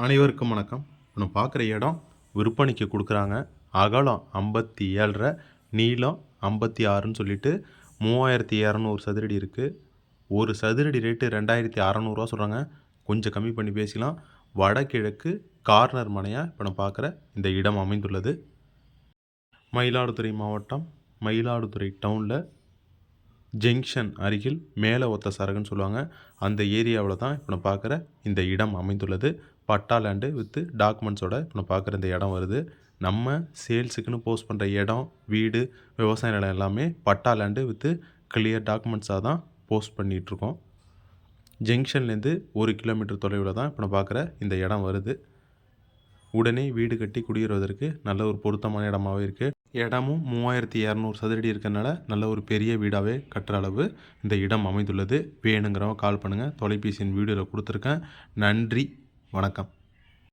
அனைவருக்கும் வணக்கம். இப்போ நம்ம பார்க்குற இடம் விற்பனைக்கு கொடுக்குறாங்க. அகலம் 57, நீளம் 56ன்னு சொல்லிட்டு 3200 சதுரடி இருக்குது. ஒரு சதுரடி ரேட்டு 2600 சொல்கிறாங்க. கொஞ்சம் கம்மி பண்ணி பேசிக்கலாம். வடகிழக்கு கார்னர் மனையாக இப்போ நம்ம பார்க்குற இந்த இடம் அமைந்துள்ளது. மயிலாடுதுறை மாவட்டம் மயிலாடுதுறை டவுனில் ஜங்ஷன் அருகில் மேலே ஒத்த சரகுன்னு சொல்லுவாங்க. அந்த ஏரியாவில் தான் இப்போ நம்ம பார்க்குற இந்த இடம் அமைந்துள்ளது. பட்டா லேண்டு வித்து டாக்குமெண்ட்ஸோட இப்போ நம்ம பார்க்குற இந்த இடம் வருது. நம்ம சேல்ஸுக்குன்னு போஸ்ட் பண்ணுற இடம், வீடு, விவசாய நிலம் எல்லாமே பட்டா லேண்டு வித்து கிளியர் டாக்குமெண்ட்ஸாக தான் போஸ்ட் பண்ணிகிட்ருக்கோம். ஜங்ஷன்லேருந்து 1 கிலோமீட்டர் தொலைவில் தான் இப்போ நம்ம பார்க்குற இந்த இடம் வருது. உடனே வீடு கட்டி குடியேறுவதற்கு நல்ல ஒரு பொருத்தமான இடமாகவே இருக்குது. இடமும் 3200 சதுரடி இருக்கிறனால நல்ல ஒரு பெரிய வீடாகவே கட்டுற அளவு இந்த இடம் அமைந்துள்ளது. வேணுங்கிறவங்க கால் பண்ணுங்கள். தொலைபேசியின் வீடியோவில் கொடுத்துருக்கேன். நன்றி, வணக்கம்.